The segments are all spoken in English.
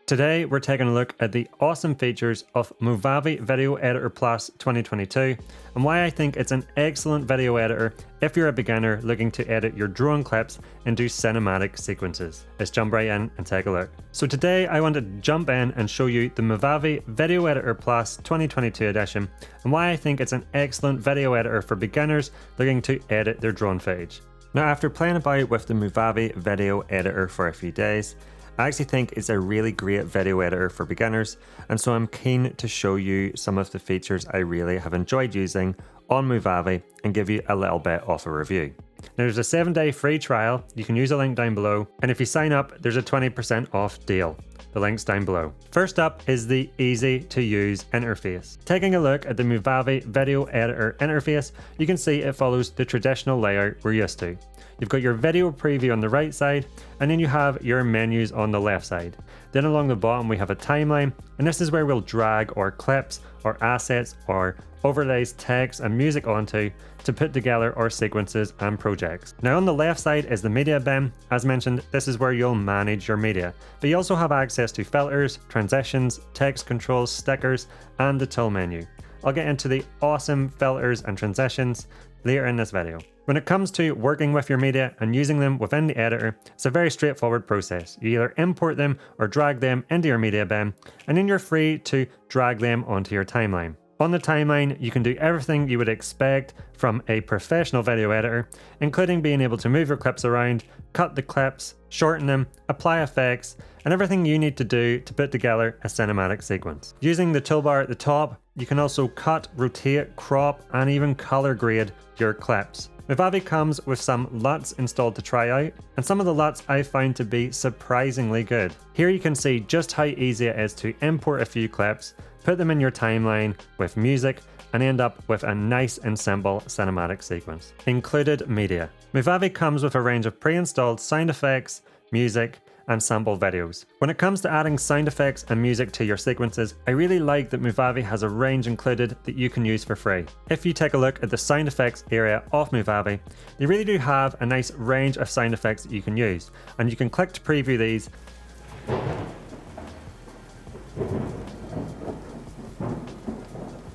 Today, we're taking a look at the awesome features of Movavi Video Editor Plus 2022 and why I think it's an excellent video editor if you're a beginner looking to edit your drone clips into cinematic sequences. Let's jump right in and take a look. So today, I want to jump in and show you the Movavi Video Editor Plus 2022 edition and why I think it's an excellent video editor for beginners looking to edit their drone footage. Now, after playing about with the Movavi Video Editor for a few days, I actually think it's a really great video editor for beginners, and so I'm keen to show you some of the features I really have enjoyed using on Movavi and give you a little bit of a review. Now, there's a 7-day free trial. You can use a link down below, and if you sign up, there's a 20% off deal. The link's down below. First up is the easy to use interface. Taking a look at the Movavi Video Editor interface, you can see it follows the traditional layout we're used to. You've got your video preview on the right side, and then you have your menus on the left side. Then along the bottom we have a timeline, and this is where we'll drag our clips, or assets, or overlays, text and music onto to put together our sequences and projects. Now on the left side is the media bin. As mentioned, this is where you'll manage your media, but you also have access to filters, transitions, text controls, stickers, and the tool menu. I'll get into the awesome filters and transitions later in this video. When it comes to working with your media and using them within the editor, it's a very straightforward process. You either import them or drag them into your media bin, and then you're free to drag them onto your timeline. On the timeline, you can do everything you would expect from a professional video editor, including being able to move your clips around, cut the clips, shorten them, apply effects, and everything you need to do to put together a cinematic sequence. Using the toolbar at the top, you can also cut, rotate, crop, and even color grade your clips. Movavi comes with some LUTs installed to try out, and some of the LUTs I found to be surprisingly good. Here you can see just how easy it is to import a few clips, put them in your timeline with music, and end up with a nice and simple cinematic sequence. Included media. Movavi comes with a range of pre-installed sound effects, music, and sample videos. When it comes to adding sound effects and music to your sequences, I really like that Movavi has a range included that you can use for free. If you take a look at the sound effects area of Movavi, they really do have a nice range of sound effects that you can use, and you can click to preview these.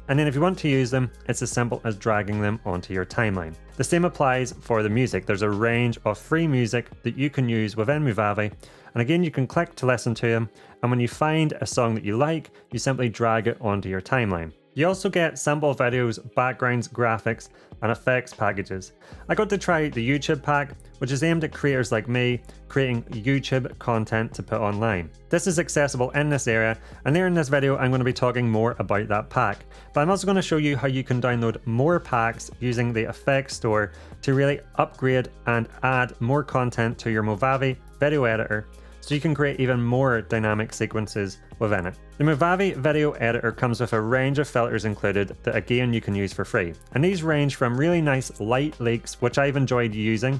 And then if you want to use them, it's as simple as dragging them onto your timeline. The same applies for the music. There's a range of free music that you can use within Movavi. And again, you can click to listen to them. And when you find a song that you like, you simply drag it onto your timeline. You also get sample videos, backgrounds, graphics, and effects packages. I got to try the YouTube pack, which is aimed at creators like me, creating YouTube content to put online. This is accessible in this area, and later in this video I'm going to be talking more about that pack. But I'm also going to show you how you can download more packs using the effects store to really upgrade and add more content to your Movavi video editor, so you can create even more dynamic sequences within it. The Movavi Video Editor comes with a range of filters included that again you can use for free. And these range from really nice light leaks, which I've enjoyed using,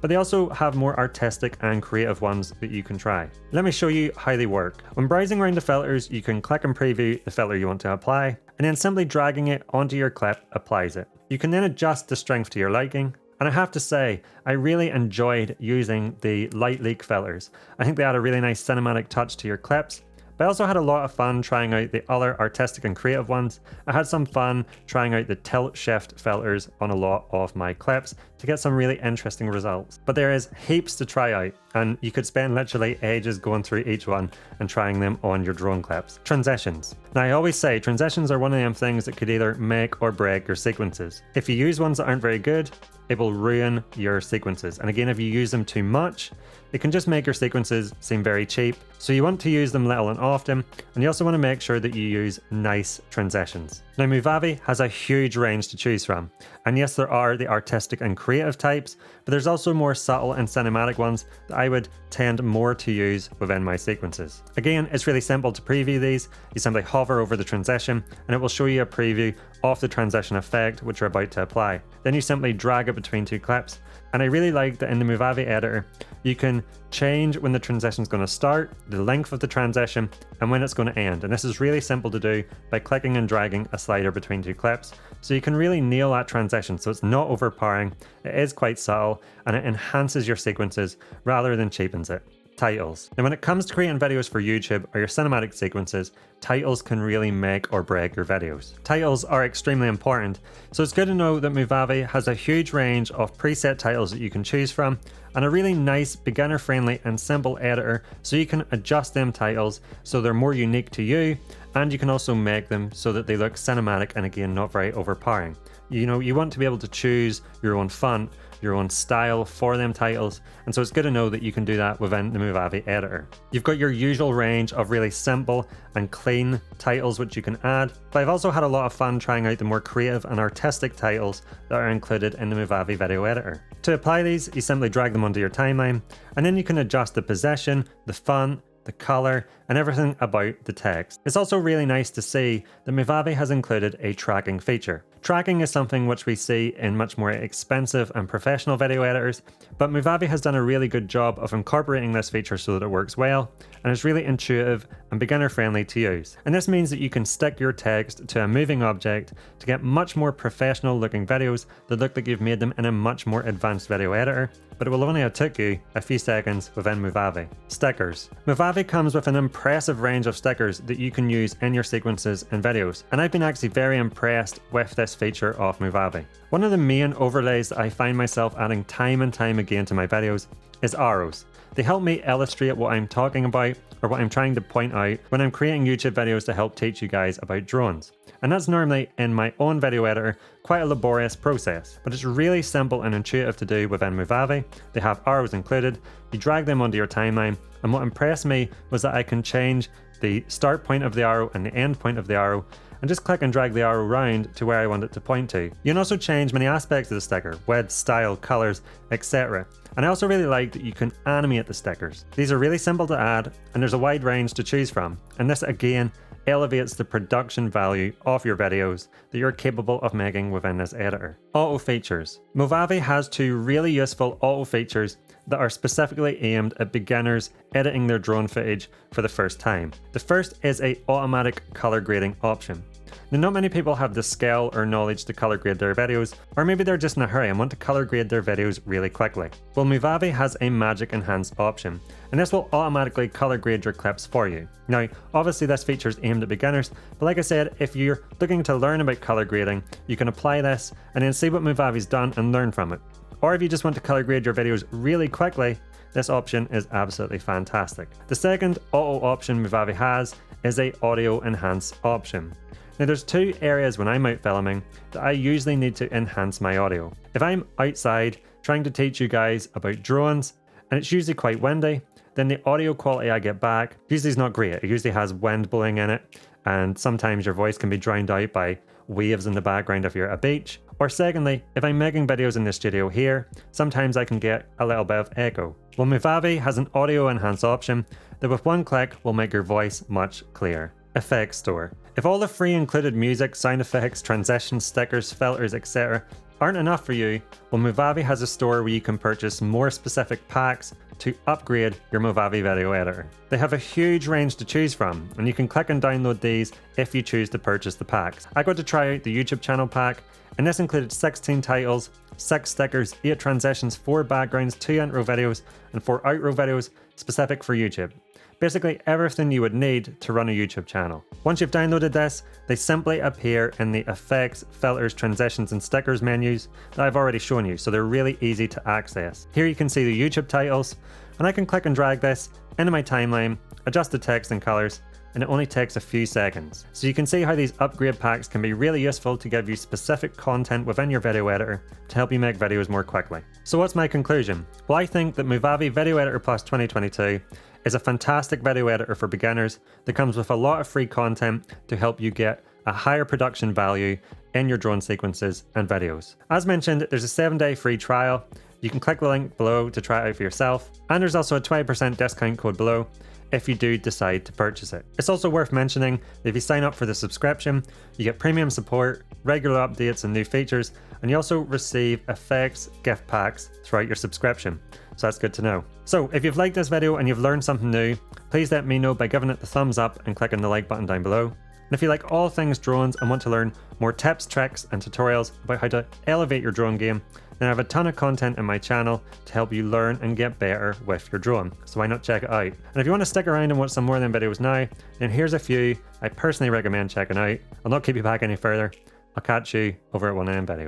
but they also have more artistic and creative ones that you can try. Let me show you how they work. When browsing around the filters, you can click and preview the filter you want to apply, and then simply dragging it onto your clip applies it. You can then adjust the strength to your liking. And I have to say, I really enjoyed using the light leak filters. I think they add a really nice cinematic touch to your clips. But I also had a lot of fun trying out the other artistic and creative ones. I had some fun trying out the tilt shift filters on a lot of my clips to get some really interesting results. But there is heaps to try out, and you could spend literally ages going through each one and trying them on your drone clips. Transitions. Now, I always say transitions are one of them things that could either make or break your sequences. If you use ones that aren't very good, it will ruin your sequences. And again, if you use them too much, it can just make your sequences seem very cheap. So you want to use them little and often, and you also want to make sure that you use nice transitions. Now, Movavi has a huge range to choose from. And yes, there are the artistic and creative types, but there's also more subtle and cinematic ones that I would tend more to use within my sequences. Again, it's really simple to preview these. You simply hover over the transition and it will show you a preview of the transition effect which you're about to apply. Then you simply drag it between two clips. And I really like that in the Movavi editor, you can change when the transition is going to start, the length of the transition, and when it's going to end. And this is really simple to do by clicking and dragging a slider between two clips. So you can really nail that transition so it's not overpowering, it is quite subtle, and it enhances your sequences rather than cheapens it. Titles. Now when it comes to creating videos for YouTube or your cinematic sequences, titles can really make or break your videos. Titles are extremely important, so it's good to know that Movavi has a huge range of preset titles that you can choose from, and a really nice beginner-friendly and simple editor so you can adjust them titles so they're more unique to you, and you can also make them so that they look cinematic and again not very overpowering. You know, you want to be able to choose your own font, your own style for them titles, and so it's good to know that you can do that within the Movavi editor. You've got your usual range of really simple and clean titles which you can add, but I've also had a lot of fun trying out the more creative and artistic titles that are included in the Movavi video editor. To apply these, you simply drag them onto your timeline, and then you can adjust the position, the font, the color, and everything about the text. It's also really nice to see that Movavi has included a tracking feature. Tracking is something which we see in much more expensive and professional video editors, but Movavi has done a really good job of incorporating this feature so that it works well, and is really intuitive and beginner friendly to use. And this means that you can stick your text to a moving object to get much more professional looking videos that look like you've made them in a much more advanced video editor, but it will only have took you a few seconds within Movavi. Stickers. Movavi comes with an impressive range of stickers that you can use in your sequences and videos, and I've been actually very impressed with this feature of Movavi. One of the main overlays that I find myself adding time and time again to my videos is arrows. They help me illustrate what I'm talking about or what I'm trying to point out when I'm creating YouTube videos to help teach you guys about drones. And that's normally, in my own video editor, quite a laborious process, but it's really simple and intuitive to do within Movavi. They have arrows included, you drag them onto your timeline, and what impressed me was that I can change the start point of the arrow and the end point of the arrow, and just click and drag the arrow round to where I want it to point to. You can also change many aspects of the sticker, width, style, colors, etc. And I also really like that you can animate the stickers. These are really simple to add, and there's a wide range to choose from. And this again elevates the production value of your videos that you're capable of making within this editor. Auto features. Movavi has two really useful auto features that are specifically aimed at beginners editing their drone footage for the first time. The first is a automatic color grading option. Now, not many people have the skill or knowledge to color grade their videos, or maybe they're just in a hurry and want to color grade their videos really quickly. Well, Movavi has a magic enhance option, and this will automatically color grade your clips for you. Now, obviously this feature is aimed at beginners, but like I said, if you're looking to learn about color grading, you can apply this and then see what Movavi's done and learn from it. Or if you just want to color grade your videos really quickly, this option is absolutely fantastic. The second auto option Movavi has is a audio enhance option. Now there's two areas when I'm out filming that I usually need to enhance my audio. If I'm outside trying to teach you guys about drones and it's usually quite windy, then the audio quality I get back usually is not great. It usually has wind blowing in it, and sometimes your voice can be drowned out by waves in the background if you're at a beach. Or secondly, if I'm making videos in the studio here, sometimes I can get a little bit of echo. Well, Movavi has an audio enhance option that with one click will make your voice much clearer. Effects store. If all the free included music, sound effects, transitions, stickers, filters, etc. aren't enough for you, well, Movavi has a store where you can purchase more specific packs to upgrade your Movavi video editor. They have a huge range to choose from, and you can click and download these if you choose to purchase the packs. I got to try out the YouTube channel pack, and this included 16 titles, 6 stickers, 8 transitions, 4 backgrounds, 2 intro videos, and 4 outro videos specific for YouTube. Basically everything you would need to run a YouTube channel. Once you've downloaded this, they simply appear in the effects, filters, transitions, and stickers menus that I've already shown you, so they're really easy to access. Here you can see the YouTube titles, and I can click and drag this into my timeline, adjust the text and colors, and it only takes a few seconds. So you can see how these upgrade packs can be really useful to give you specific content within your video editor to help you make videos more quickly. So what's my conclusion? Well, I think that Movavi Video Editor Plus 2022 is a fantastic video editor for beginners that comes with a lot of free content to help you get a higher production value in your drone sequences and videos. As mentioned, there's a 7-day free trial. You can click the link below to try it out for yourself, and there's also a 20% discount code below if you do decide to purchase it. It's also worth mentioning that if you sign up for the subscription, you get premium support, regular updates and new features, and you also receive effects gift packs throughout your subscription. So that's good to know. So if you've liked this video and you've learned something new, please let me know by giving it the thumbs up and clicking the like button down below. And if you like all things drones and want to learn more tips, tricks and tutorials about how to elevate your drone game, then I have a ton of content in my channel to help you learn and get better with your drone, so why not check it out? And if you want to stick around and watch some more of them videos now, then here's a few I personally recommend checking out. I'll not keep you back any further. I'll catch you over at one of them videos.